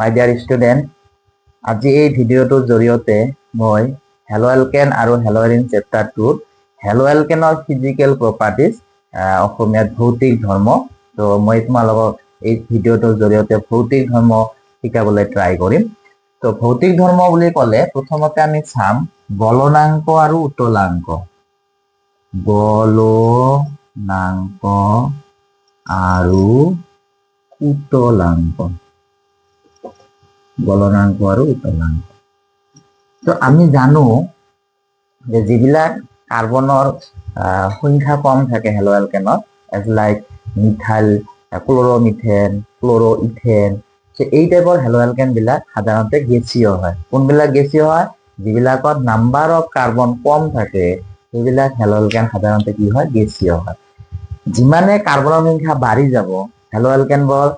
মাই dear student, আজি এই ভিডিঅ'টোৰ জৰিয়তে মই হেলো এলকেন আৰু হেলো এৰিন চেপ্টাৰ 2 হেলো এলকেনৰ ফিজিকেল প্ৰপাৰ্টিজ অসমীয়াত ভৌতিক ধৰ্ম। তো মই তোমালোকক এই ভিডিঅ'টোৰ জৰিয়তে ভৌতিক ধৰ্ম শিকাবলৈ ট্ৰাই কৰিম। তো ভৌতিক ধৰ্ম বুলি ক'লে প্ৰথমতে আমি চাম গলনাংক আৰু উতলাংক। গলনাংক আৰু উতলাংক। গলনাংক আৰু উতলাংক। তো আমি জানো যে যিবিলাক কাৰ্বনৰ সংখ্যা কম থাকে হেলো এলকেনত, এজ লাইক মিথাইল, ক্ল'ৰমিথেন, ক্ল'ৰইথেন, এই টাইপৰ হেলো এলকেন বিলাক সাধাৰণতে গেছীয় হয়। কোনবিলাক গেছীয় হয়? যিবিলাকত নাম্বাৰ অফ কাৰ্বন কম থাকে সেইবিলাক হেলো এলকেন সাধাৰণতে কি হয়? গেছীয় হয়। যিমানে কাৰ্বনৰ সংখ্যা বাঢ়ি যাব হেলো এলকেনবোৰ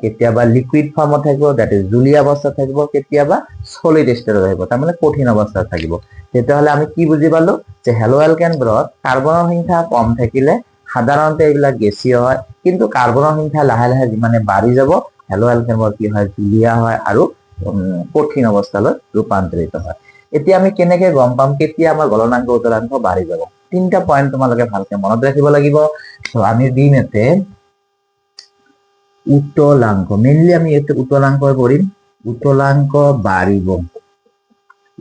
কেতিয়াবা লিকুইড ফৰ্মত থাকিব, দ্যাট ইজ জুলীয়া অৱস্থাত থাকিব, কেতিয়াবা সলিড ষ্টেটত থাকিব, তাৰমানে কঠিন অৱস্থাত থাকিব। তেতিয়াহ'লে আমি কি বুজি পালো যে হেলো এলকেনবোৰত কাৰ্বনৰ সংখ্যা কম থাকিলে সাধাৰণতে এইবিলাক গেছীয় হয়, কিন্তু কাৰ্বনৰ সংখ্যা লাহে লাহে যিমানে বাঢ়ি যাব হেলো এলকেনবোৰ কি হয়? জুলীয়া হয় আৰু কঠিন অৱস্থালৈ ৰূপান্তৰিত হয়। এতিয়া আমি কেনেকে গম পাম কেতিয়া আমাৰ গলনাংক উতলাংক বাঢ়ি যাব? তিনিটা পইণ্ট তোমালোকে ভালকে মনত ৰাখিব লাগিব। আমি দিম এতে উতলাংক, মেইনলি আমি এতে উতলাংক কৰিম। উতলাংক বাঢ়িব।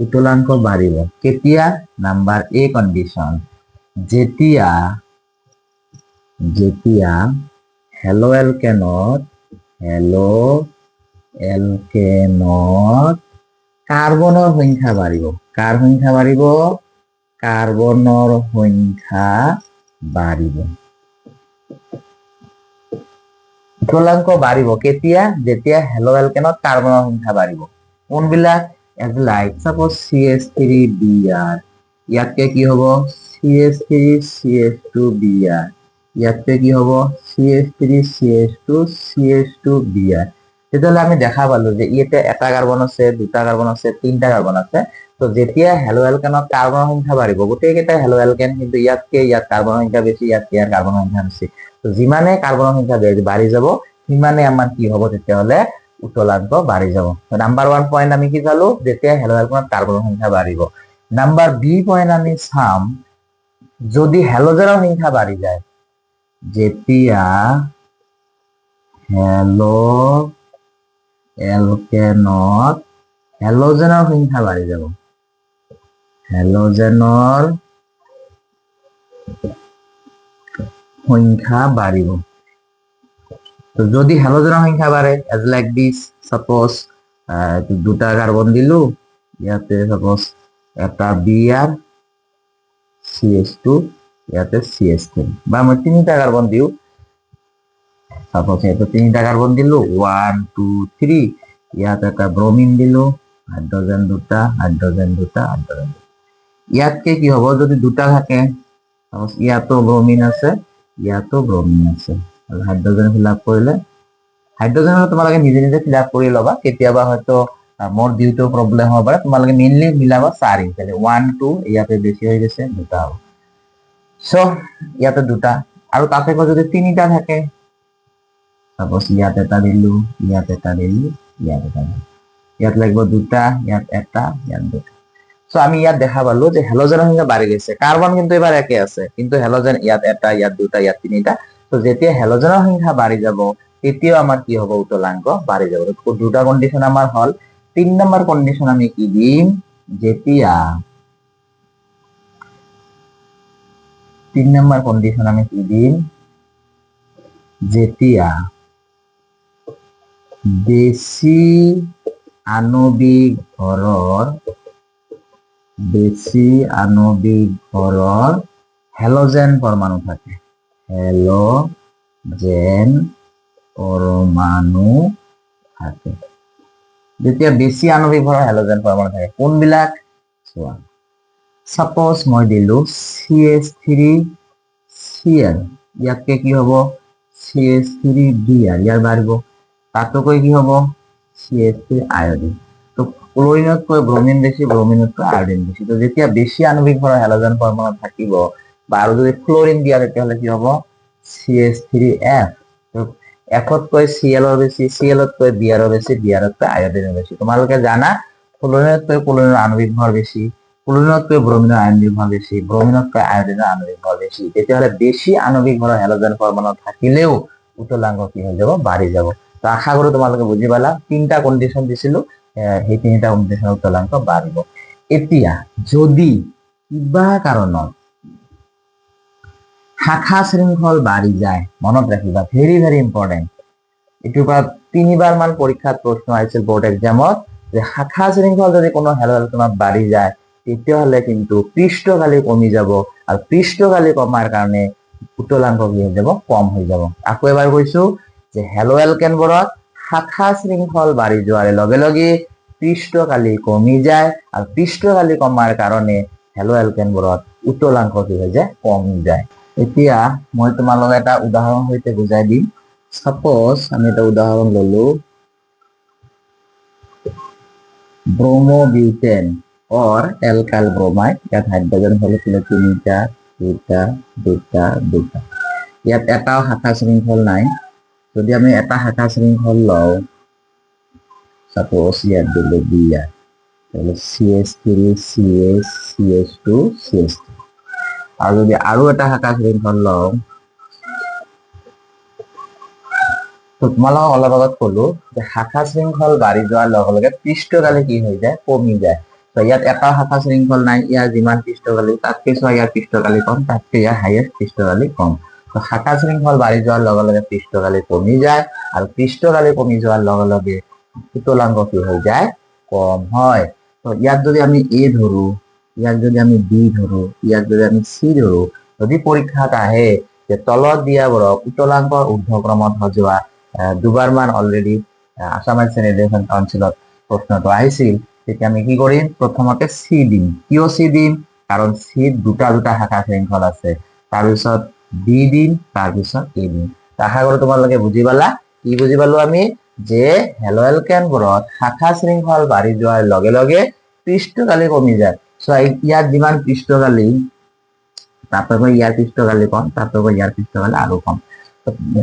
উতলাংক বাঢ়িব কেতিয়া? নাম্বাৰ এ কণ্ডিশ্যন, যেতিয়া হেলো এলকেনত কাৰ্বনৰ সংখ্যা বাঢ়িব। কাৰ সংখ্যা বাঢ়িব? কাৰ্বনৰ সংখ্যা বাঢ়িব। উতলাংক বাঢ়িব কেতিয়া? যেতিয়া হেলো এলকেনত কাৰ্বনৰ সংখ্যা বাঢ়িব। কোনবিলাক? এজ লাইক সাপোজ CH3Br, ইয়াতকে কি হ'ব? CH3CH2Br, ইয়াতকে কি হ'ব? CH3CH2CH2Br। তেতিয়াহ'লে আমি দেখা পালো যে ইয়াতে এটা কাৰ্বন আছে, দুটা কাৰ্বন আছে, তিনটা কাৰ্বন আছে। তো যেতিয়া হেলো এলকেনত কাৰ্বনৰ সংখ্যা বাঢ়িব, গোটেইকেইটা হেলো এলকেন, কিন্তু ইয়াত কাৰ্বনৰ সংখ্যা বেছি, ইয়াত কাৰ্বনৰ সংখ্যা বেছি। তো যিমানে কাৰ্বনৰ সংখ্যা বাঢ়ি যাব সিমানে আমাৰ কি হ'ব? তেতিয়াহ'লে উতলাংক বাঢ়ি যাব। নাম্বাৰ 1 পইণ্ট আমি কি চালো? যেতিয়া হেলো এলকেনত কাৰ্বনৰ সংখ্যা বাঢ়িব। নাম্বাৰ বি পইণ্ট আমি চাম যদি হেলোজেনৰ সংখ্যা বাঢ়ি যায়। যেতিয়া হেলো এলকেনত হেলোজেনৰ সংখ্যা বাঢ়ি যাব। হেলোজেনৰ সংখ্যা বাঢ়িব। তো যদি হেলোজেনৰ সংখ্যা বাঢ়ে, এজ লাইক দিস, সাপোজ দুটা কাৰ্বন দিলো, ইয়াতে সাপোজ এটা Br CH2, ইয়াতে CH3, বা মই তিনিটা কাৰ্বন দিও, সাপোজ ইয়াতে তিনিটা কাৰ্বন দিলো 1 2 3, ইয়াত এটা ব্রোমিন দিলো, হাইড্রোজেন দুটা, হাইড্রোজেন দুটা, হাইড্রোজেন দুটা। ইয়াতকে কি হ'ব? যদি দুটা থাকে, সাপোজ ইয়াতো ব্রোমিন আছে, ইয়াতো ব্রোমিন আছে, হাইড্রোজেন ফিল আপ কৰিলে, হাইড্ৰোজেন তোমালোকে নিজে নিজে ফিল আপ কৰি ল'বা। কেতিয়াবা হয়তো মোৰ দিওটো প্ৰব্লেম হ'ব পাৰে, তোমালোকে মেইনলি মিলাবা 4 ইনচালে 1 2, ইয়াতে বেছি হৈ গৈছে, দুটা হ'ব। সো ইয়াতে দুটা, আৰু তাতে যদি তিনিটা থাকে, সাপোজ ইয়াত এটা দিলো, ইয়াত এটা দিলো, ইয়াত এটা দিলো, ইয়াত লাগিব দুটা, ইয়াত এটা, ইয়াত দুটা। সো আমি ইয়াত দেখা পালো যে হেলোজেনৰ সংখ্যা বাঢ়ি গৈছে। কাৰ্বন কিন্তু এবাৰ একে আছে, কিন্তু হেলোজেন ইয়াত এটা, ইয়াত দুটা, ইয়াত তিনিটা। তো যেতিয়া হেলোজেনৰ সংখ্যা বাঢ়ি যাব তেতিয়াও আমাৰ কি হ'ব? উতলাংক বাঢ়ি যাব। দুটা কণ্ডিশ্যন আমাৰ হল। 3 নম্বৰ কণ্ডিশ্যন আমি কি দিম? যেতিয়া 3 নম্বৰ কণ্ডিশ্যন আমি কি দিম? যেতিয়া বেছি আণবিক ভৰৰ হেলোজেন পৰমাণু থাকে। হেলোজেন পৰমাণু থাকে। যেতিয়া বেছি আণবিক ভৰৰ হেলোজেন পৰমাণু থাকে, কোনবিলাক? চোৱা, সাপোজ মই দিলো CH3Cl, ইয়াতকে কি হ'ব? CH3Br, ইয়াৰ বাঢ়িব। তাতকৈ কি হ'ব? CH3 iodine. তো ক্লোৰিনতকৈ ব্ৰোমিন বেছি, ব্ৰোমিনতকৈ আয়োডিন বেছি। তো যেতিয়া বেছি আণবিক ভৰৰ হেলোজেন পৰমাণু থাকিব, বা আৰু যদি ক্লোৰিন দিয়া তেতিয়াহ'লে কি হ'ব? CH3F। তো এফতকৈ চিএলৰ বেছি, চিএলতকৈ বিআৰৰ বেছি, বিআৰতকৈ আয়ডিনৰ বেছি। তোমালোকে জানা ফ্লুৰিনতকৈ ক্লোৰিনৰ আণবিক ভৰ বেছি, ক্লোৰিনতকৈ ব্ৰমিনৰ আণবিক ভৰ বেছি, ব্ৰমিনতকৈ আয়ডিনৰ আণবিক ভৰ বেছি। তেতিয়াহ'লে বেছি আণবিক ভৰৰ হেলোজেন পৰমাণু থাকিলেও উতলাংক কি হৈ যাব, বাঢ়ি যাব। তো আশা কৰো তোমালোকে বুজি পালা। তিনিটা কণ্ডিশ্যন দিছিলো, সেই তিনিটা কণ্ডিশ্যনত উতলাংক বাঢ়িব। এতিয়া যদি কিবা কাৰণত শাখা শৃংখল বাঢ়ি যায়, মনত ৰাখিবা, ভেৰি ভেৰি ইম্পৰ্টেণ্ট। এইটোৰ পৰা 3বাৰ মান পৰীক্ষাত প্ৰশ্ন আহিছিল বোৰ্ড এক্সামত, যে শাখা শৃংখল যদি কোনো হেলোজেনত বাঢ়ি যায় তেতিয়াহ'লে কিন্তু পৃষ্ঠকালি কমি যাব, আৰু পৃষ্ঠকালি কমাৰ কাৰণে উতলাংক কি হৈ যাব, কম হৈ যাব। আকৌ এবাৰ কৈছো যে হেলো এলকেনবোৰত শাখা শৃংখল বাঢ়ি যোৱাৰ লগে লগে পৃষ্ঠকালি কমি যায়, আৰু পৃষ্ঠকালি কমাৰ কাৰণে হেলো এলকেনবোৰত উতলাংক কি হৈ যায়, কমি যায়। এতিয়া মই তোমালোকক এটা উদাহৰণ সৈতে বুজাই দিম। সাপোজ আমি এটা উদাহৰণ ললো, ব্রোমোবিউটেন or অ্যালকাইল ব্রোমাইড। ইয়াত হাইড্রোজেন হলো 3টা, 2টা, 2টা, 2টা। ইয়াত এটাও শাখা শৃংখল নাই। যদি আমি এটা শাখা শৃংখল লওঁ, সাপোজ ইয়াত দিলো বিআর, তাহলে CH3 CH CH2 CH3। আর যদি আরো এটা শাখা শৃংখল লওঁ, তো তোমালোকক অলপ আগত কলো যে শাখা শৃংখল বাঢ়ি যোৱাৰ লগে লগে পৃষ্ঠকালি কি হৈ যায়, কমি যায়। তো ইয়াত এটা শাখা শৃংখল নাই, ইয়াৰ যিমান পৃষ্ঠকালি তাতকৈ চোৱা ইয়াৰ পৃষ্ঠকালি কম, তাতকৈ ইয়াৰ হাইয়েষ্ট পৃষ্ঠকালি কম। তো শাখা শৃংখল বাঢ়ি যোৱাৰ লগে লগে পৃষ্ঠকালি কমি যায়, আৰু পৃষ্ঠকালি কমি যোৱাৰ লগে লগে উতলাংক কি হৈ যায়, কম হয়। তো ইয়াত যদি আমি এ ধৰো, ইয়াক যদি আমি বি ধৰো, ইয়াক যদি আমি সি ধৰো, যদি পৰীক্ষাত আহে যে তলত দিয়াবোৰক উতলাংকৰ ঊৰ্ধ্বক্ৰমত সজোৱা, দুবাৰ মান অলৰেডি আসাম এডুকেশ্যন কাউন্সিলত প্ৰশ্নটো আহিছিল, তেতিয়া আমি কি কৰিম, প্ৰথমতে সি দিম। কিয় সি দিম, কাৰণ সিত দুটা দুটা শাখা শৃংখল আছে। তাৰপিছত বি দিম, তাৰপিছত এ দিম। আশা কৰো তোমালোকে বুজি পালা। কি বুজি পালো আমি, যে হেলো এলকেনবোৰত শাখা শৃংখল বাঢ়ি যোৱাৰ লগে লগে পৃষ্ঠকালি কমি যায়। চোৱা ইয়াত যিমান পৃষ্ঠকালি, তাতকৈ ইয়াৰ পৃষ্ঠকালি কম, তাতকৈ ইয়াৰ পৃষ্ঠকালি আৰু কম।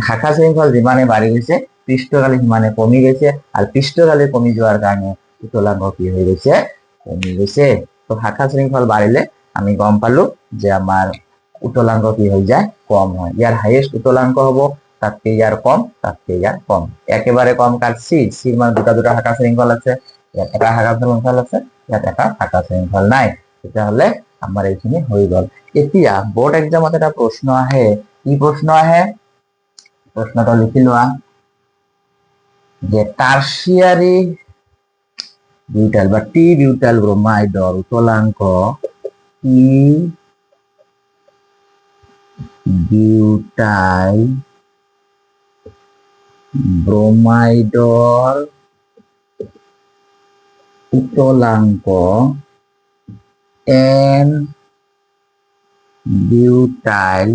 শাখা শৃংখল যিমানে বাঢ়ি গৈছে পৃষ্ঠকালি সিমানে কমি গৈছে, আৰু পৃষ্ঠকালি কমি যোৱাৰ কাৰণে উতলাংক কি হৈ গৈছে, কমি গৈছে। তো শাখা শৃংখল বাঢ়িলে আমি গম পালো যে আমাৰ উতলাংক কি হৈ যায়, কম হয়। ইয়াৰ হাইয়েষ্ট উতলাংক হ'ব, তাতকে ইয়াৰ কম, তাতকে ইয়াৰ কম। একেবাৰে কম কার সি, সির মানে দুটা দুটা শাখা শৃংখল আছে, ইয়াত এটা শাখা শৃংখল আছে, ইয়াত এটা শাখা শৃংখল নাই। তেতিয়াহ'লে আমাৰ এইখিনি হৈ গ'ল। এতিয়া বোৰ্ড এক্সামত এটা প্ৰশ্ন আহে, কি প্ৰশ্ন আহে, প্ৰশ্নটা লিখি লোৱা, যে টাৰ্সিয়াৰি বিউটাইল বা টি বিউটাইল ব্ৰোমাইডৰ উতলাংক টি বিউটাইল ব্ৰোমাইডৰ উতলাংক এন বিউটাইল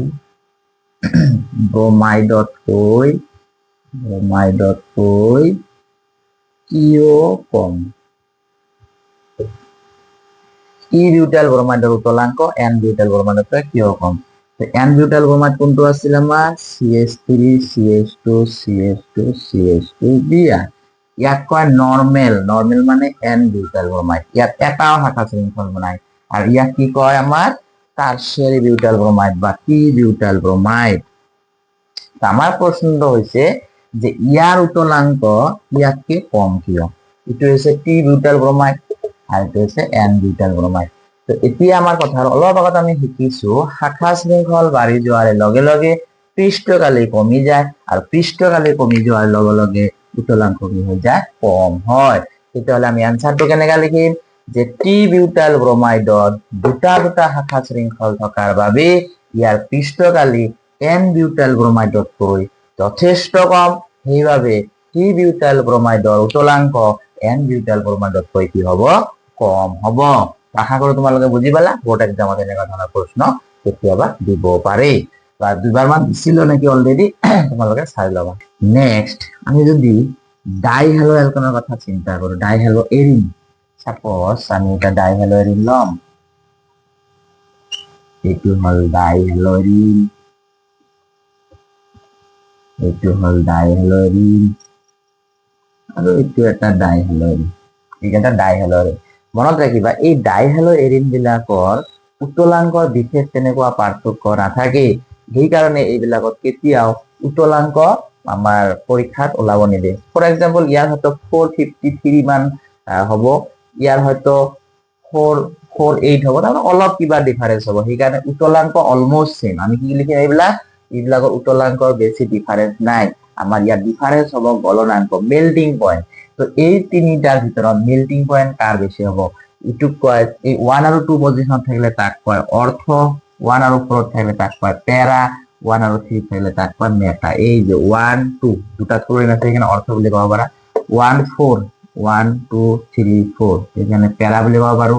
ব্ৰোমাইডতকৈ কিয় কম। ই বিউটাইল ব্ৰোমাইডৰ উতলাংক এন বিউটাইল ব্ৰোমাইডতকৈ কিয় কম। এন বিউটাইল ব্ৰোমাইড কোনটো আছিল আমাৰ, CH3 CH2 CH2 CH2 BR. ইয়াক কয় নৰ্মেল, নৰ্মেল মানে এন বিউটাইল ব্ৰোমাইড। ইয়াত এটাও শাখা শৃংখল নাই। আৰ ইয়াক কি কয় আমাৰ, টার্সিয়ারি বিউটাইল ব্রোমাইড বা টি বিউটাইল ব্রোমাইড। আমার প্রশ্নটা হয়েছে যে ইয়ার উতলাংক ইয়াতকে কম কিয়। এটা হচ্ছে টি বিউটাইল ব্রোমাইড, আর এটা হচ্ছে এন বিউটাইল ব্রোমাইড। তো এতিয়া আমাৰ কথাৰ অলপ আগত আমি শিকিছো শাখা শৃংখল বাঢ়ি যোৱাৰ লগে লগে পৃষ্ঠকালি কমি যায়, আৰু পৃষ্ঠকালি কমি যোৱাৰ লগে লগে উতলাংক কি হৈ যায়, কম হয়। তেতিয়াহ'লে আমি এনসাৰটো কেনেকৈ লিখিম, যে টি বিউটাইল ব্ৰোমাইডত দুটা দুটা শাখা শৃংখল থকাৰ বাবে ইয়াৰ পৃষ্ঠকালি এন বিউটাইল ব্ৰোমাইডতকৈ যথেষ্ট কম, সেইভাবে টি বিউটাইল ব্ৰোমাইডৰ উতলাংক এন বিউটাইল ব্ৰোমাইডতকৈ কি হ'ব, কম হ'ব। আশা কৰো তোমালোকে বুজি পালা। বোৰ্ড এক্সামত এনেকুৱা ধৰণৰ প্ৰশ্ন কেতিয়াবা দিব পাৰে, বা দুবাৰ মান দিছিল নেকি অলৰেডি, তোমালোকে চাই ল'বা। নেক্সট আমি যদি ডাইহেলো এলকেনৰ কথা চিন্তা কৰো, ডাইহেলো এৰিন। সাপোজ আমি এটা ডাইহেলো এৰিন ল'ম, এইটো হ'ল ডাইহেলো এৰিন, এইটো হল ডাইহেলোৰিন আৰু এইটো এটা ডাইহেলোৰিন। এইকেইটা ডাইহেলোৰিন। মনত ৰাখিবা এই ডাইহেলোৰিন বিলাকৰ উতলাংকৰ বিশেষ তেনেকুৱা পাৰ্থক্য নাথাকে, সেইকাৰণে এইবিলাকত কেতিয়াও উতলাংক আমাৰ পৰীক্ষাত ওলাব নিদিয়ে। ফৰ এক্সাম্পল ইয়াৰ হয়তো 453 মান হ'ব, ইয়াৰ হয়তো 448 হ'ব, তাৰমানে অলপ কিবা ডিফাৰেন্স হ'ব, সেইকাৰণে উতলাংক অলমোষ্ট সেম। আমি কি লিখিম এইবিলাকৰ উতলাংকৰ বেছি ডিফাৰেন্স নাই, আমাৰ ইয়াত ডিফাৰেন্স হ'ব গলনাংক, মেল্টিং পইণ্ট। তো এই তিনিটাৰ ভিতৰত মেল্টিং পইণ্ট কাৰ বেছি হ'ব, ইটোক কয় এই 1 আৰু 2 পজিশনত থাকিলে তাক কয় অৰ্থ, 1 আৰু 4 থাকিলে তাক কয় পেৰা, 1 আৰু 3 থাকিলে তাক কয় মেটা। এই যে 1 2 দুটা ক্লোৰিন আছে এখানে অৰ্থ বুলি ক'ব পাৰা, 1 4 1 2 3 4 এখানে পেৰা বুলি ক'ব পাৰো,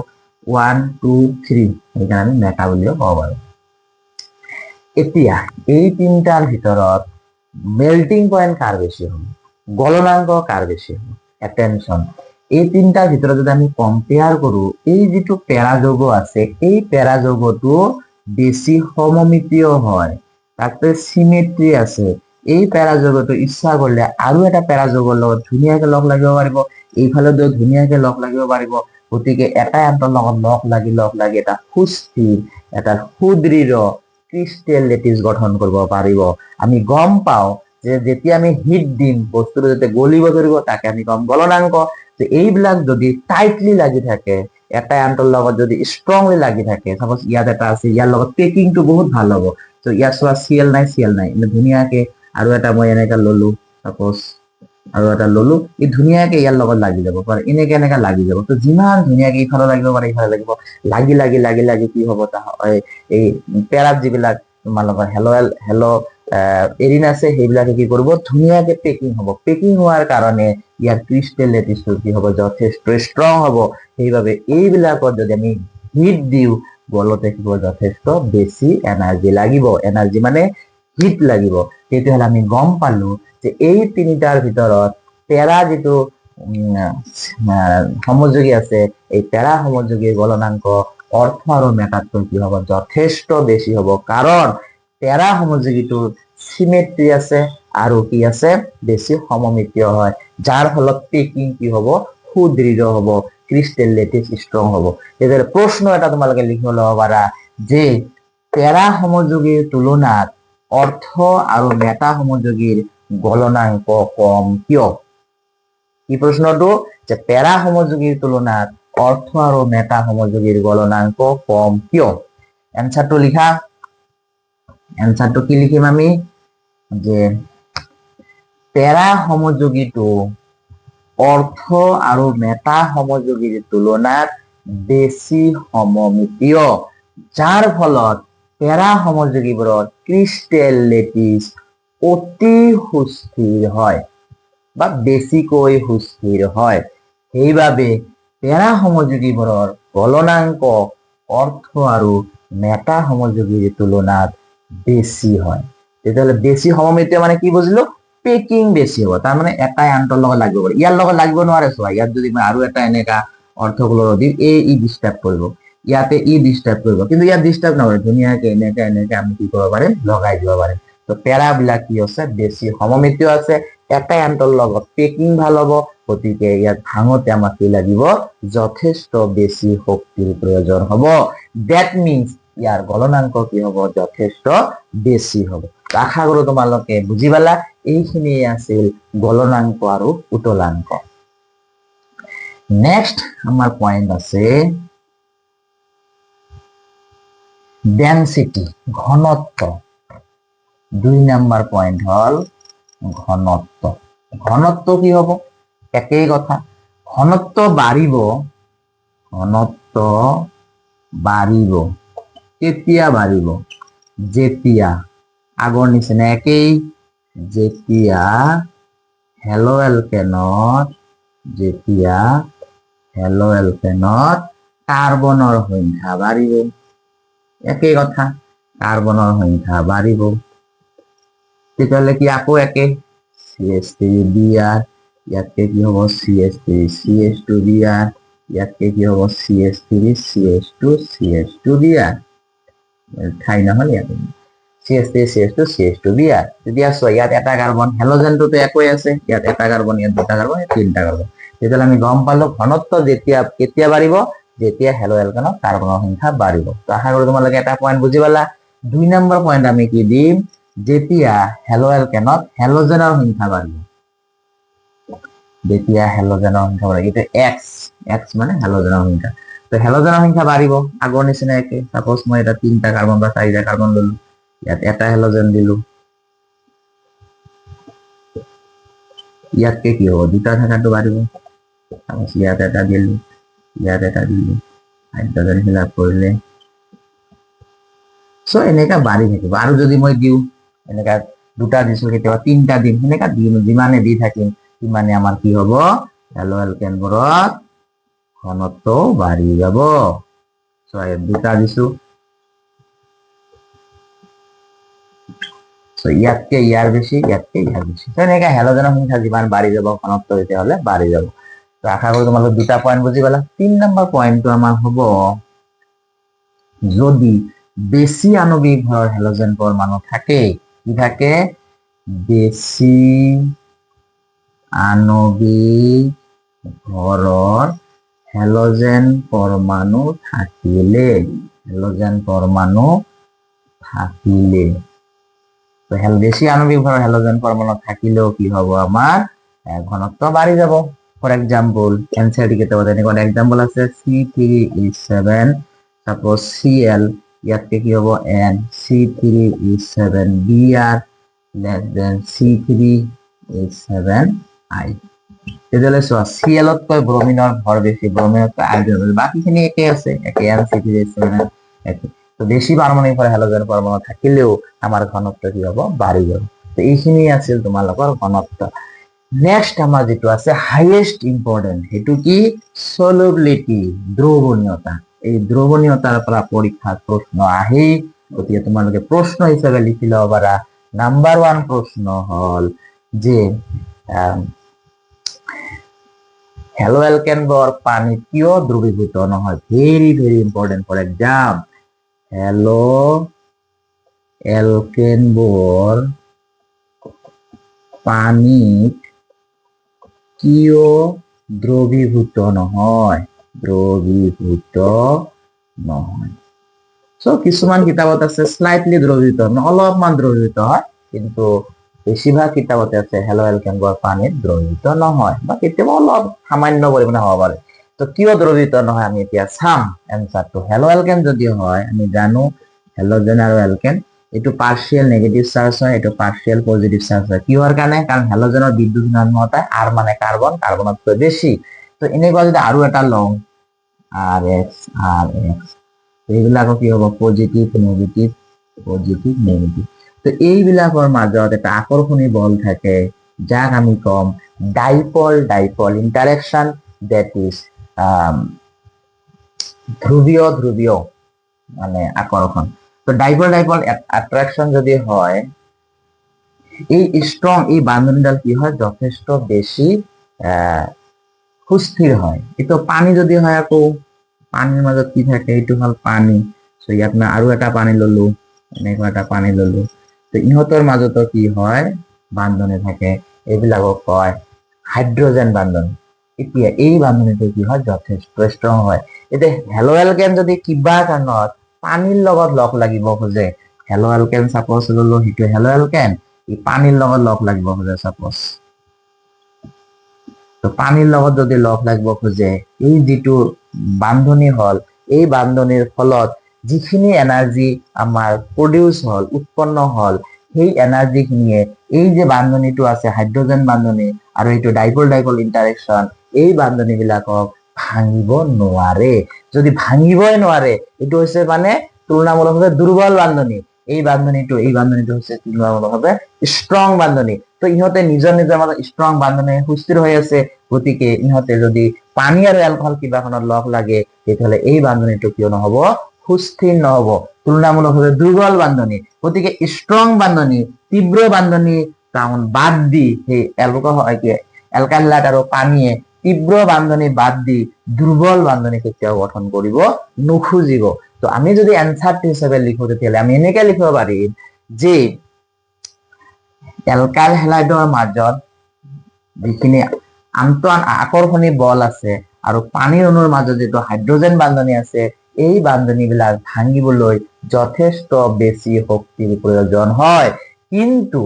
1 2 3 এখানে আমি মেটা বুলিও ক'ব পাৰো। এতিয়া এই তিনটাৰ ভিতৰত মেল্টিং পয়েন্ট কাৰ বেছি হ'ব, গলনাংক কাৰ বেছি হ'ব। এটেনশন, এই তিনটাৰ ভিতৰত যদি আমি কম্পেয়াৰ কৰো, এই যিটো পেৰা যৌগ আছে এই পেৰা যৌগটো বেছি সমমিতীয় হয়, তাতে সিমেট্ৰি আছে। এই পেৰা যৌগটো ইচ্ছা কৰিলে আৰু এটা পেৰা যৌগৰ লগত ধুনীয়াকে লগ লাগিব পাৰিব, এইফালে ধুনীয়াকে লগ লাগিব পাৰিব। গতিকে এটাই আনটোৰ লগত লগ লাগি এটা সুস্থিৰ, এটা সুদৃঢ় ক্ৰিষ্টেল লেটিছ গঠন কৰিব পাৰিব। আমি গম পাওঁ যে যেতিয়া আমি হিট দিম বস্তুটো যাতে গলিব ধৰিব তাকে আমি কম গলনাংক। যে এইবিলাক যদি টাইটলি লাগি থাকে, এটাই আনটোৰ লগত যদি ষ্ট্ৰংলি লাগি থাকে, সাপোজ ইয়াত এটা আছে ইয়াৰ লগত পেকিংটো বহুত ভাল হ'ব। তো ইয়াত চোৱা চিএল নাই ধুনীয়াকে আৰু এটা মই এনেকা ললো, সাপোজ আৰু এটা ললো, এই ধুনীয়াকে ইয়াৰ লগত লাগি যাব পাৰে, এনেকে লাগি যাব। তো যিমান ধুনীয়াকে ইফালে লাগিব পাৰে ইফালে লাগিব, লাগি কি হ'ব এই পেৰাত যিবিলাক তোমালোকৰ হেলো এৰিন আছে সেইবিলাকে কি কৰিব ধুনীয়াকে পেকিং হ'ব। পেকিং হোৱাৰ কাৰণে ইয়াৰ ক্ৰিষ্টেল লেটিছটো কি হ'ব যথেষ্ট ষ্ট্ৰং হ'ব। সেইবাবে এইবিলাকত যদি আমি হিট দিওঁ গলতে কি হ'ব যথেষ্ট বেছি এনাৰ্জি লাগিব, এনাৰ্জি মানে হিট লাগিব। তেতিয়াহ'লে আমি গম পালো যে এই তিনিটাৰ ভিতৰত পেৰা যিটো সমযোগী আছে, এই পেৰা সমযোগীৰ গলনাংক অৰ্থ আৰু মেটাতকৈ কি হ'ব যথেষ্ট বেছি হ'ব, কাৰণ পেৰা সমযোগীটোৰ সিমেট্ৰি আছে আৰু কি আছে বেছি সমমিতীয় হয়, যাৰ ফলত পেকিং কি হ'ব সুদৃঢ় হ'ব, ক্ৰিষ্টেল লেটিছ ষ্ট্ৰং হ'ব। তেতিয়াহ'লে প্ৰশ্ন এটা তোমালোকে লিখিব ল'ব পাৰা যে পেৰা সমযোগীৰ তুলনাত অৰ্থ আৰু মেটা সমযোগীৰ গলনাংক কম কিয়? কি প্ৰশ্নটো যে পেৰা সমযোগীৰ তুলনাত অৰ্থ আৰু মেটা সমযোগীৰ গলনাংক কম কিয়? এনসাৰটো লিখা, এনসাৰটো কি লিখিম আমি যে পেৰা সমযোগীটো অৰ্থ আৰু মেটা সমযোগীৰ তুলনাত বেছি সমমিতীয়, যাৰ ফলত পেৰা সমযোগীবোৰত ক্ৰিষ্টেল লেটিছ অতি সুস্থিৰ হয় বা বেছিকৈ সুস্থিৰ হয়। সেইবাবে পেৰা সমযোগীবোৰৰ গলনাংক অৰ্থ আৰু মেটা সমযোগীৰ তুলনাত বেছি হয়। তেতিয়াহ'লে বেছি সমমিতীয় মানে কি বুজিলো, পেকিং বেছি হ'ব, তাৰ মানে এটাই আনটোৰ লগত লাগিব পাৰে, ইয়াৰ লগত লাগিব নোৱাৰে। চোৱা ইয়াত যদি মই আৰু এটা এনেকা অৰ্থক্লৰ দিম ই ডিষ্টাৰ্ব কৰিব, ইয়াতে ই ডিষ্টাৰ্ব কৰিব, কিন্তু ইয়াত ডিষ্টাৰ্ব নকৰে, ধুনীয়াকে এনেকে আমি কি কৰিব পাৰিম লগাই দিব পাৰিম। তো পেৰা বিলাক কি আছে বেছি সমমিতীয় আছে, এটাই আনটোৰ লগত পেকিং ভাল হ'ব, গতিকে ইয়াত ভাঙোতে আমাক কি লাগিব যথেষ্ট বেছি শক্তিৰ প্ৰয়োজন হ'ব। দ্যাট মিন্স ইয়াৰ গলনাংক কি হ'ব যথেষ্ট বেছি হ'ব। আশা কৰো তোমালোকে বুজি পালা। এইখিনি আছিল গলনাংক আৰু উতলাংক। নেক্সট আমাৰ পয়েন্ট আছে ডেনসিটি, ঘনত্ব। 2 নাম্বার পয়েন্ট হল ঘনত্ব। ঘনত্ব কি হব একই কথা, ঘনত্ব বাড়িব, ঘনত্ব বাড়িব কেতিয়া বাড়িব, যেতিয়া আগৰ নিচিনা একেই, যেতিয়া হেলো এলকেনত কাৰ্বনৰ সংখ্যা বাড়িব, একেই কথা কাৰ্বনৰ সংখ্যা বাড়িব। তেতিয়াহ'লে কি আকৌ একে CH3Br, ইয়াতকে কি হ'ব CH3CH2Br, ইয়াতকে কি হ'ব CH3CH2CH2Br, ঠাই নহ'ল ইয়াতে CH3 CH2 CH2 Br যদি আসো ইয়াত এটা কার্বন হ্যালোজেনটো তো একই আছে ইয়াত এটা কার্বন ইয়াত দুটা কার্বন ইয়াত তিনটা কার্বন তেতিয়াহ'লে আমি গম পালো ঘনত্ব যেতিয়া কেতিয়া বাঢ়িব যেতিয়া হ্যালো অ্যালকেনৰ কাৰ্বনৰ সংখ্যা বাঢ়িব তো আশা কৰো তোমালোকে এটা পইণ্ট বুজি পালা 2 নম্বৰ পইণ্ট আমি কি দিম যেতিয়া হ্যালো অ্যালকেনত হ্যালোজেনৰ সংখ্যা বাঢ়িব যেতিয়া হ্যালোজেনৰ সংখ্যা বাঢ়িব এটা x মানে হ্যালোজেনৰ সংখ্যা তো হ্যালোজেনৰ সংখ্যা বাঢ়িব আগৰ নিচিনা একে সাপোজ মই এটা তিনটা কাৰ্বন বা চাৰিটা কাৰ্বন ললো ইয়াত এটা হ্যালোজেন দিলো ইয়াতকে কি হ'ব দুটা থাকাটো বাঢ়িব ইয়াত এটা দিলো ইয়াত এটা দিলো হাইড্ৰোজেন ফিল আপ কৰিলে সো এনেকা বাঢ়ি থাকিব আৰু যদি মই দিওঁ এনেকা দুটা দিছো কেতিয়াবা তিনটা দিম এনেকা যিমানে দি থাকিম সিমানে আমাৰ কি হ'ব হ্যালো অ্যালকেনবোৰত ঘনত্ব বাঢ়ি যাব সো দুটা দিছো সো ইয়াতকে ইয়াৰ বেছি ইয়াতকে ইয়াৰ বেছি তো এনেকা হ্যালোজেনৰ সংখ্যা যিমান বাঢ়ি যাব ঘনত্ব তেতিয়াহ'লে বাঢ়ি যাব তো আশা কৰো তোমালোক দুটা পইণ্ট বুজি পালা 3 নম্বৰ পইণ্টটো আমাৰ হ'ব যদি বেছি আণবিক ভৰৰ হ্যালোজেন পৰমাণু থাকে কি থাকে বেছি আণবিক ভৰৰ হ্যালোজেন পৰমাণু থাকিলে তো বেছি আণবিক ভৰৰ হ্যালোজেন পৰমাণু থাকিলেও কি হ'ব আমাৰ ঘনত্ব বাঢ়ি যাব ফৰ এক্সাম্পল এনসিআৰটি কেতিয়াবা তেনেকুৱা এক্সাম্পল আছে C3H7 সাপোজ Cl ইয়াতকে কি হ'ব N C3H7Br less than C3H7I তেতিয়াহ'লে চোৱা Cl তকৈ ব্ৰমিনৰ ভৰ বেছি ব্ৰমিনতকৈ হাইড্ৰোজেন বাকিখিনি একে আছে একে N C3H7 একে তো বেছি পাৰমাণবিক ভৰ হ্যালোজেন পৰমাণু থাকিলেও আমাৰ ঘনত্ব কি হ'ব বাঢ়ি যাব তো এইখিনি আছিল তোমালোকৰ ঘনত্ব নেক্সট আমাৰ যেটো আছে হাইয়েস্ট ইম্পৰ্টেন্ট হেতু কি সলিবিলিটি দ্ৰৱণীয়তা এই দ্ৰৱণীয়তাৰ পৰা পৰীক্ষাত প্ৰশ্ন আহে গতিকে তোমালোকে প্ৰশ্ন হিচাপে লিখি লব পাৰা নাম্বাৰ 1 প্ৰশ্ন হল যে হ্যালো অ্যালকেনবোৰ পানীত কিয় দ্ৰৱীভূত নহয় very very important for exam হ্যালো অ্যালকেনবোৰ পানীত কিয় দ্ৰৱীভূত নহয় সো কিছুমান কিতাপত আছে স্লাইটলি দ্ৰৱীভূত অলপমান দ্ৰৱীভূত হয় কিন্তু বেছিভাগ কিতাপতে আছে হ্যালো অ্যালকেনবোৰ পানীত দ্ৰৱীভূত নহয় বা কেতিয়াবা অলপ সামান্য পৰিমাণে হ'ব পাৰে তো কিয় দ্ৰৱীভূত নহয় আমি এতিয়া চাম এনসাৰটো হ্যালো অ্যালকেন যদি হয় আমি জানো হ্যালোজেন আৰু অ্যালকেন এটো পাৰ্শিয়াল নেগেটিভ চাৰ্জ হয় এটো পাৰ্শিয়াল পজিটিভ চাৰ্জ হয় কিহৰ কাৰণে কাৰণ হ্যালোজেনৰ বিদ্যুৎ ঋণাত্মকতা আৰ মানে কাৰ্বন কাৰ্বনতকৈ বেছি তো এনেকুৱা যদি আৰু এটা লওঁ RX এইবিলাকৰ কি হ'ব পজিটিভ নেগেটিভ তো এইবিলাকৰ মাজত এটা আকৰ্ষণী বল থাকে যাক আমি কম ডাইপল ইন্টাৰেকশন দ্যাট ইজ ধ্ৰুৱীয় মানে আকৰ্ষণ তো ডাইপল অ্যাট্ৰাকশন যদি হয় এই স্ট্ৰং এই বান্ধনীডাল কি হয় যথেষ্ট বেশি সুস্থিৰ হয় এটো পানী যদি হয় আকৌ পানীৰ মাজত কি থাকে এইটো হল পানী সো ইয়াত মই আৰু এটা পানী ললো এনেকুৱা এটা পানী ললো তো ইহঁতৰ মাজত কি হয় বান্ধনী থাকে এইবিলাকক কয় হাইড্ৰোজেন বান্ধনী এতিয়া এই বান্ধনীটো কি হয় যথেষ্ট স্ট্ৰং হয় এতিয়া হ্যালো অ্যালকেন যদি কিবা কাৰণত পানীৰ লগত লগ লাগিব খোজে হ্যালো অ্যালকেন সাপোজ ললো হিটো হ্যালো অ্যালকেন এই পানীৰ লগত লগ লাগিব খোজে সাপোজ তো পানীৰ লগত যদি লগ লাগিব খোজে এই যেটো বান্ধনী হল এই বান্ধনীৰ ফলত যিখিনি এনাৰ্জি আমাৰ প্ৰডিউস হল উৎপন্ন হল সেই এনাৰ্জি খিনিয়ে এই যে বান্ধনীটো আছে হাইড্ৰোজেন বান্ধনী আৰু এইটো ডাইপল ইন্টাৰেকশন এই বান্ধনী বিলাকক ভাঙিব নোৱাৰে যদি ভাঙিবই নোৱাৰে এটো হৈছে মানে তুলনামূলকভাৱে দুৰ্বল বান্ধনী এই বান্ধনীটো হৈছে তুলনামূলকভাৱে স্ট্ৰং বান্ধনী তো ইহঁতে নিজৰ মাজত স্ট্ৰং বান্ধনী সুস্থিৰ হৈ আছে গতিকে ইহঁতে যদি পানী আৰু এলকহল কিবা কোনত লগ লাগে তেতিয়াহ'লে এই বান্ধনীটো কিয় নহব সুস্থিৰ নহব তুলনামূলকভাৱে দুৰ্বল বান্ধনী গতিকে স্ট্ৰং বান্ধনী তীব্ৰ বান্ধনী কাৰণ বাদ দি সেই অ্যালকাইল আৰু পানীয়ে তীব্ৰ বান্ধনী বাদ দি দুৰ্বল বান্ধনী কেতিয়াও গঠন কৰিব নোখোজিব তো আমি যদি এনসাৰটি হিচাপে লিখো তেতিয়াহ'লে আমি এনেকৈ লিখিব পাৰিম যে এলকাইল হেলাইডৰ মাজত যিখিনি আন্তঃ আকৰ্ষণী বল আছে আৰু পানীৰ অণুৰ মাজত যিটো হাইড্ৰজেন বান্ধনী আছে, এই বান্ধনীবিলাক ভাঙিবলৈ যথেষ্ট বেছি শক্তিৰ প্ৰয়োজন হয়। কিন্তু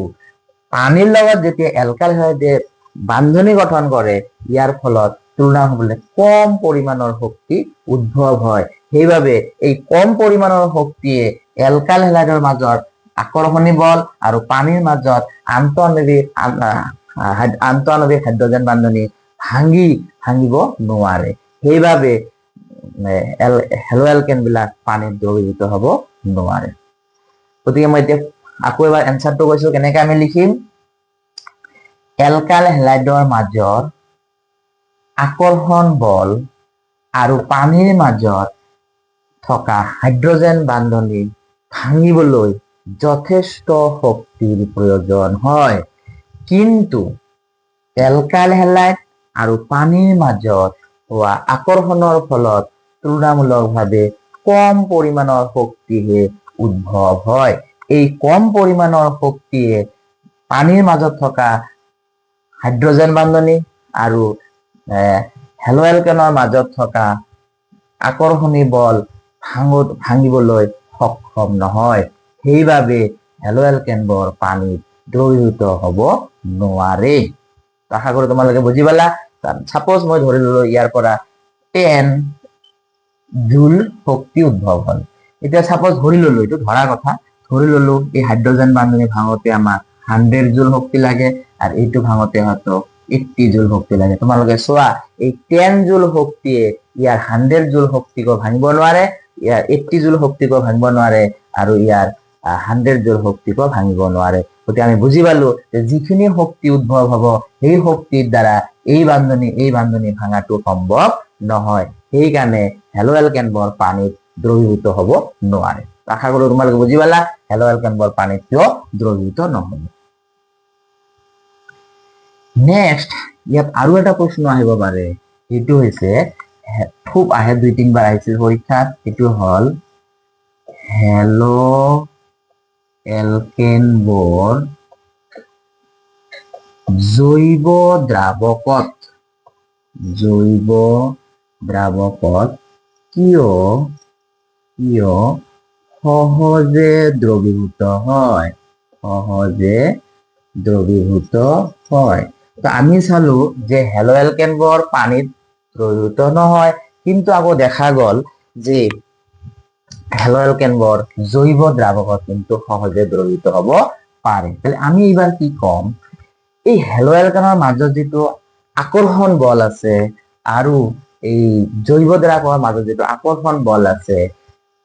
পানীৰ লগত যেতিয়া এলকাইল হেলাইডে বান্ধনী গঠন কৰে, ইয়াৰ ফলত তুলনামূলক কম পৰিমাণৰ শক্তি উদ্ভৱ হয়। সেইবাবে এই কম পৰিমাণৰ শক্তিয়ে এলকাইল হেলাইডৰ মাজত আকৰ্ষণী বল আৰু পানীৰ মাজত আন্তঃআণৱিক হাইড্ৰজেন বান্ধনী ভাঙিব নোৱাৰে। সেইবাবে হেলো এলকেন বিলাক পানীত দ্ৰৱীভূত হ'ব নোৱাৰে। গতিকে মই এতিয়া আকৌ এবাৰ এনচাৰটো কৈছো, কেনেকে আমি লিখিম? এলকাইল হেলাইডৰ মাজত আকৰ্ষণ বল আৰু পানীৰ মাজত থকা হাইড্ৰজেন বান্ধনী ভাঙিবলৈ যথেষ্ট শক্তিৰ প্ৰয়োজন হয়। কিন্তু এলকাইল হেলাইড আৰু পানীৰ মাজত হোৱা আকৰ্ষণৰ ফলত তুলনামূলকভাৱে কম পৰিমাণৰ শক্তিহে উদ্ভৱ হয়। এই কম পৰিমাণৰ শক্তিয়ে পানীৰ মাজত থকা হাইড্ৰজেন বান্ধনী আৰু হেলো এলকেনৰ মাজত থকা আকৰ্ষণী বল ভাঙিবলৈ সক্ষম নহয়। সেইবাবে হেলো এলকেনবোৰ পানীত দ্ৰৱীভূত হ'ব নোৱাৰে। আশা কৰো তোমালোকে বুজি পালা। সাপোজ মই ধৰি ললো ইয়াৰ পৰা 10 জুল শক্তি উদ্ভৱ হ'ল। এতিয়া সাপোজ ধৰি ললো, এইটো ধৰা কথা, ধৰি ললো এই হাইড্ৰজেন বান্ধনী ভাঙোতে আমাক 100 জুল শক্তি লাগে আৰু এইটো ভাঙোতে হয়তো 80 জুল শক্তি লাগে। তোমালোকে চোৱা, এই 10 জুল শক্তিয়ে ইয়াৰ 100 জুল শক্তিকো ভাঙিব নোৱাৰে, ইয়াৰ 80 জুল শক্তিকো ভাঙিব নোৱাৰে আৰু ইয়াৰ 100 জুল শক্তিকো ভাঙিব নোৱাৰে। গতিকে আমি বুজি পালো যে যিখিনি শক্তি উদ্ভৱ হ'ব, সেই শক্তিৰ দ্বাৰা এই বান্ধনী ভাঙাটো সম্ভৱ নহয়। সেইকাৰণে হেলো এলকেনবোৰ পানীত দ্ৰৱীভূত হ'ব নোৱাৰে। আশা কৰো তোমালোকে বুজি পালা হেলো এলকেনবোৰ পানীত কিয় দ্ৰৱীভূত নহ'ব। নেক্সট ইয়াত আৰু এটা প্ৰশ্ন আহিব পাৰে, সেইটো হৈছে খুব আহে, 2-3 বাৰ আহিছিল পৰীক্ষাত, এইটো হ'ল হেলো এলকেনবোৰ জৈৱ দ্ৰাৱকত কিয় সহজে দ্ৰৱীভূত হয়? তো আমি চালো যে হেলো এলকেনবোৰ পানীত দ্ৰৱীভূত নহয়, কিন্তু আকৌ দেখা গ'ল যে হেলো এলকেনবোৰ জৈৱ দ্ৰাৱকত কিন্তু সহজে দ্ৰৱীভূত হ'ব পাৰে। তাহলে আমি এইবাৰ কি কম? এই হেলো এলকেনৰ মাজত যিটো আকৰ্ষণ বল আছে আৰু এই জৈৱ দ্ৰাৱকৰ মাজত যিটো আকৰ্ষণ বল আছে,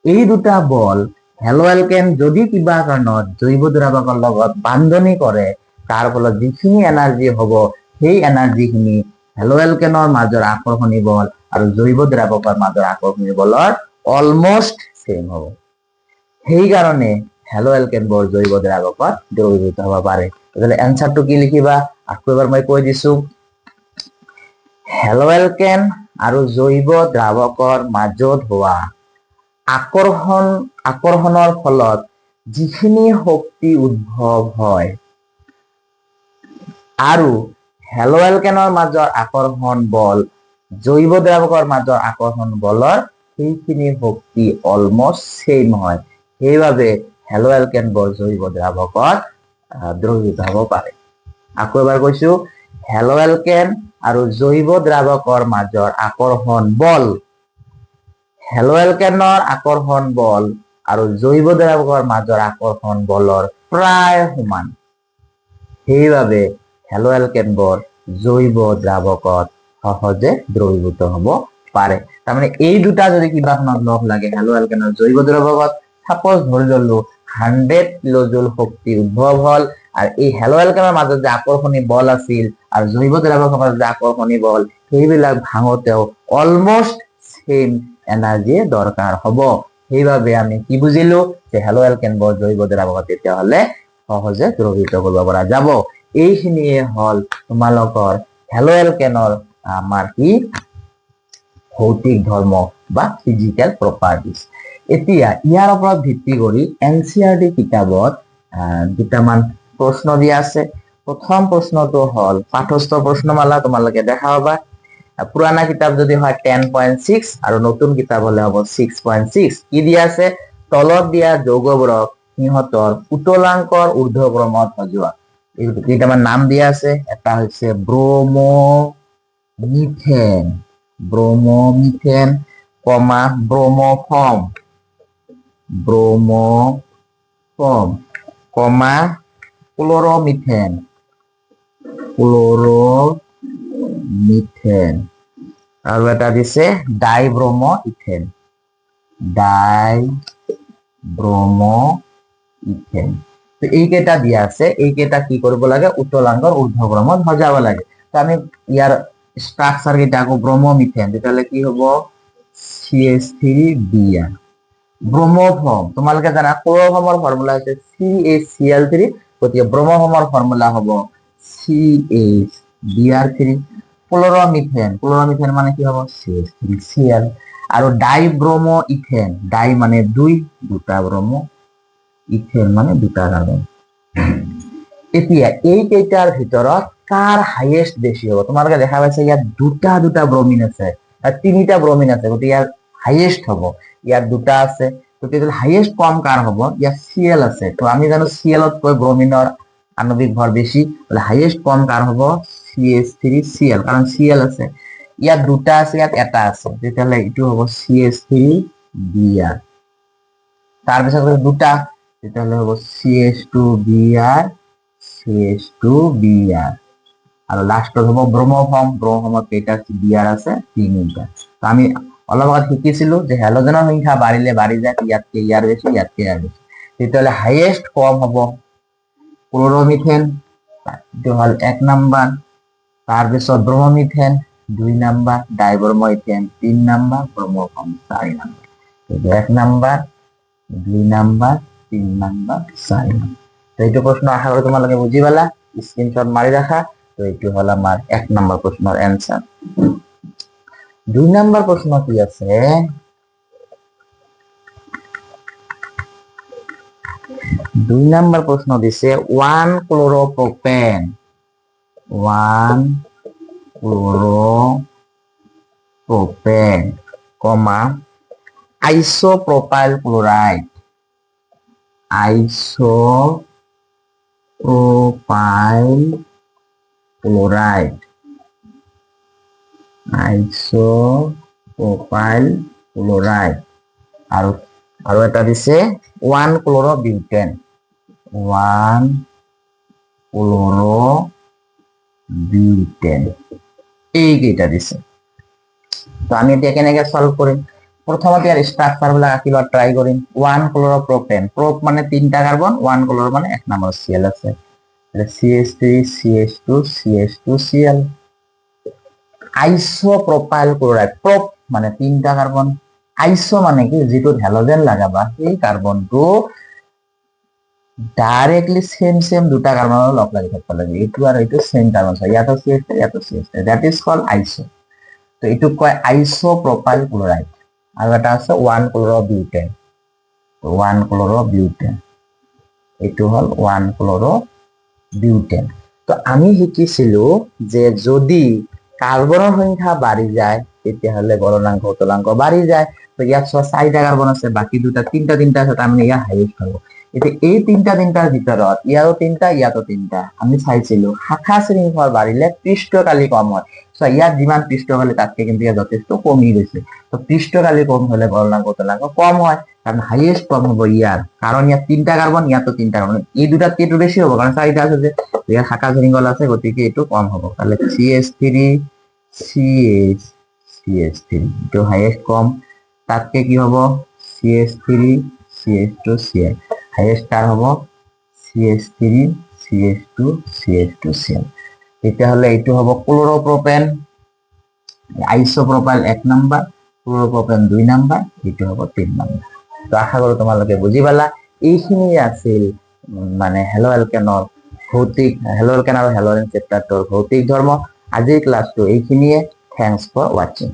এই দুটা বল হেলো এলকেন যদি কিবা কাৰণত জৈৱ দ্ৰাৱকৰ লগত বান্ধনী কৰে, তাৰ ফলত যিখিনি এনাৰ্জি হ'ব, সেই এনাৰ্জিখিনি হেলো এলকেনৰ মাজৰ আকৰ্ষণী বল আৰু জৈৱ দ্ৰাৱকৰ মাজৰ আকৰ্ষণী বলৰ অলমোস্ট সেম হ'ব। সেইকাৰণে হেলো এলকেনবোৰ জৈৱ দ্ৰাৱকত দ্ৰৱীভূত হ'ব পাৰে। তাহলে এনসাৰটো কি লিখিবা? আকৌ এবাৰ মই কৈ দিছো, হেলো এলকেন আৰু জৈৱ দ্ৰাৱকৰ মাজত হোৱা আকৰ্ষণৰ ফলত যিখিনি শক্তি উদ্ভৱ হয় আৰু হেলো এলকেনৰ মাজৰ আকৰ্ষণ বল জৈৱ দ্ৰাৱকৰ মাজৰ আকৰ্ষণ বলৰ সেইখিনি শক্তি অলমোস্ট সেম হয়। সেইবাবে হেলো এলকেনবোৰ জৈৱ দ্ৰাৱকত দ্ৰৱীভূত হ'ব পাৰে। আকৌ এবাৰ কৈছো, হেলো এলকেন আৰু জৈৱ দ্ৰাৱকৰ মাজৰ আকৰ্ষণ বল, হেলো এলকেনৰ আকৰ্ষণ বল আৰু জৈৱ দ্ৰাৱকৰ মাজৰ আকৰ্ষণ বলৰ প্ৰায় সমান। সেইবাবে হেলো এলকেনবোৰ জৈৱ দ্ৰাৱকত সহজে দ্ৰৱীভূত হ'ব পাৰে। তাৰমানে এই দুটা যদি কিবা লগ লাগে হেলো এলকেনৰ জৈৱ দ্ৰাৱকত, সাপোজ ধৰি ললো 100 কিলোজুল শক্তি উদ্ভৱ হ'ল আৰু এই হেলো এলকেনৰ মাজত যে আকৰ্ষণী বল আছিল আৰু জৈৱ দ্ৰাৱকৰ মাজত যে আকৰ্ষণী বল, সেইবিলাক ভাঙোতেও অলমোস্ট সেম এনাৰ্জি দৰকাৰ হ'ব। সেইবাবে আমি কি বুজিলো যে হেলো এলকেনবোৰ জৈৱ দ্ৰাৱকত তেতিয়াহ'লে সহজে দ্ৰৱীভূত কৰিব পৰা যাব। এইখিনিয়ে হ'ল তোমালোকৰ হেলো এলকেনৰ আমাৰ কি ভৌতিক ধৰ্ম বা ফিজিকেল প্ৰপাৰ্টিজ। এতিয়া ইয়াৰ ওপৰত ভিত্তি কৰি এনচিইআৰটি কিতাপত দুটামান প্ৰশ্ন দিয়া আছে। প্ৰথম প্ৰশ্নটো হল পাঠস্থ প্ৰশ্নমালা, তোমালোকে দেখা পাবা। পুৰাণা কিতাপ যদি হয় 10.6 আৰু নতুন কিতাপ হলে হ'ব 6.6। কি দিয়া আছে? তলত দিয়া যৌগবোৰক সিহঁতৰ উতলাংকৰ ঊৰ্ধ্বক্ৰমত সজোৱা। এই কেইটামান নাম দিয়া আছে। এটা হৈছে ব্ৰোমোমিথেন, ব্ৰোমোমিথেন, কমা ব্ৰোমোফৰ্ম, ব্ৰোমোফৰ্ম, কমা ক্লোৰোমিথেন, ক্লোৰোমিথেন, আৰু এটা দিছে ডাইব্ৰোমোইথেন, ডাইব্ৰোমোইথেন। তো এইকেইটা দিয়া আছে, এইকেইটা কি কৰিব লাগে? উতলাংকৰ ঊৰ্ধ্বক্ৰমত সজাব লাগে। তো আমি ইয়াৰ স্ট্ৰাকচাৰ কেইটা আকৌ ব্ৰোমোমিথেন, তেতিয়াহ'লে কি হ'ব? CH3Br। ব্ৰোমোফৰ্ম, তোমালোকে জানা ক্লোৰোফৰ্মৰ ফৰ্মুলা হৈছে CaCl3, গতিকে ব্ৰোমোফৰ্মৰ ফৰ্মুলা হ'ব CH(Br3). ক্লোৰোমিথেন, ক্লোৰোমিথেন মানে কি হ'ব? CH3Cl। আৰু ডাইব্ৰোমোইথেন, ডাই মানে দুই, দুটা ব্ৰোমো, ইথেন মানে দুটা কাৰ্বন। এতিয়া এই কেইটাৰ ভিতৰত কাৰ হাইয়েষ্ট বেছি হ'ব? তোমালোকে দেখা পাইছে ইয়াত দুটা দুটা ব্রোমিন আছে, তিনিটা ব্রোমিন আছে, গতিকে ইয়াৰ হাইয়েষ্ট হ'ব। ইয়াত দুটা আছে, গতিকে হাইয়েষ্ট কম কাৰ হ'ব? ইয়াত Cl আছে। তো আমি জানো Clতকৈ ব্ৰোমিনৰ আণবিক ভৰ বেছি, তাহলে হাইয়েষ্ট কম কাৰ হ'ব? CH3Cl, কাৰণ Cl আছে। ইয়াত দুটা আছে, ইয়াত এটা আছে, তেতিয়াহ'লে এইটো হ'ব CH3Br। তাৰপিছত দুটা, তেতিয়াহ'লে হ'ব CH2Br, CH2Br। আৰু লাষ্টত হ'ব ব্রোমোফর্ম, ব্রোমোফর্মত কেইটা Br আছে? তিনিটা। তো আমি অলপ আগত শিকিছিলো যে হেলোজেনৰ সংখ্যা বাঢ়িলে বাঢ়ি যায়, ইয়াতকে ইয়াৰ বেছি, ইয়াতকে ইয়াৰ বেছি, তেতিয়াহ'লে হাইয়েষ্ট কম হ'ব ক্লোৰোমিথেন, এইটো হ'ল 1 নম্বৰ। তাৰপিছত bromomethane 2 number, dibromoethane 3 number, bromoform 4 number. 1 number, 2 number, 3 number, 4 number. তো এইটো প্ৰশ্ন আশা কৰো তোমালোকে বুজি পালা, স্ক্ৰিনশট মাৰি ৰাখা। তো এইটো হ'ল আমাৰ 1 নম্বৰ প্ৰশ্নৰ এনসাৰ। 2 নম্বৰ প্ৰশ্ন কি আছে? 2 নম্বৰ প্ৰশ্ন দিছে 1 ক্লোৰোপ্ৰোপেন, 1 ক্লোৰোপ্ৰোপেন, কমা আইসোপ্ৰোপাইল ক্লোৰাইড, আইসোপ্ৰোপাইল ক্লোৰাইড, আইসোপ্ৰোপাইল ক্লোৰাইড। আৰু এটা দিছে 1 ক্লোৰোবিউটেন, 1 ক্লোৰোবিউটেন। এইকেইটা দিছে। তো আমি এতিয়া কেনেকে সলভ কৰিম? প্ৰথমতে ইয়াৰ স্ট্ৰাকচাৰ বিলাক আঁকিব ট্ৰাই কৰিম। 1 ক্লোৰোপ্ৰোপেন, প্ৰোপ মানে 3টা কাৰ্বন, 1 ক্লোৰ মানে 1 নম্বৰ Cl আছে, CH3 CH2 CH2 Cl। Isopropyl chloride, prop মানে 3টা কার্বন, আইসো মানে কি? যিটোত হেলোজেন লাগাবা সেই কার্বনটো ডাইরেক্টলি সেম দুটা কাৰ্বনৰ লগ লাগি থাকিব লাগে, এইটো আৰু এইটো সেম কার্বন, ইয়াতো CH3 ইয়াতো CH3, দ্যাট ইজ কল্ড আইসো। তো এইটো কয় আইসোপ্রোপাইল ক্লোরাইড। আৰু এটা আছে 1 ক্লোৰোবিউটেন, 1 ক্লোৰোবিউটেন, এইটো হ'ল 1 ক্লোৰোবিউটেন। তো আমি শিকিছিলো যে যদি কাৰ্বনৰ সংখ্যা বাঢ়ি যায় তেতিয়াহ'লে গলনাঙ্ক উতলাঙ্ক বাঢ়ি যায়। তো ইয়াত 4টা কার্বন আছে, বাকি দুটা তিনটা আছে, তাৰমানে ইয়াৰ হাইয়েষ্ট হ'ব। এতিয়া এই তিনটাৰ ভিতৰত ইয়াৰো 3টা, ইয়াতো 3টা। আমি চাইছিলো শাখা শৃংখল বাঢ়িলে পৃষ্ঠকালি কম হয়। ইয়াত যিমান পৃষ্ঠকালি তাতকে কিন্তু ইয়াত যথেষ্ট কমি গৈছে। তো পৃষ্ঠকালি কম হলে গলনাঙ্ক উতলাঙ্ক কম হয়, কারণ হাইয়েষ্ট কম হ'ব ইয়াৰ, কারণ ইয়াত 3টা কার্বন, ইয়াতো 3টা কার্বন, এই দুটাতকে এইটো বেছি হ'ব কারণ 4টা আছে যে, ইয়াৰ শাখা শৃংখল আছে, গতিকে এইটো কম হ'ব। তাহলে CH3 CH CH3 এইটো হাইয়েষ্ট কম, তাতকে কি হ'ব? CH3 CH2 Cl, হাইয়েষ্ট কার হ'ব? CH3 CH2 CH2 Cl। তেতিয়াহ'লে এইটো হ'ব ক্লোৰোপ্ৰোপেন, আইসোপ্ৰোপাইল 1 নম্বৰ, ক্লোৰোপ্ৰোপেন 2 নম্বৰ, এইটো হ'ব 3 নম্বৰ। তো আশা কৰো তোমালোকে বুজি পালা। এইখিনি আছিল মানে হেলো এলকেনৰ ভৌতিক, হেলো এলকেন আৰু হেলোজেন চেপ্টাৰটোৰ ভৌতিক ধৰ্ম। আজিৰ ক্লাছটো এইখিনিয়ে। Thanks for watching.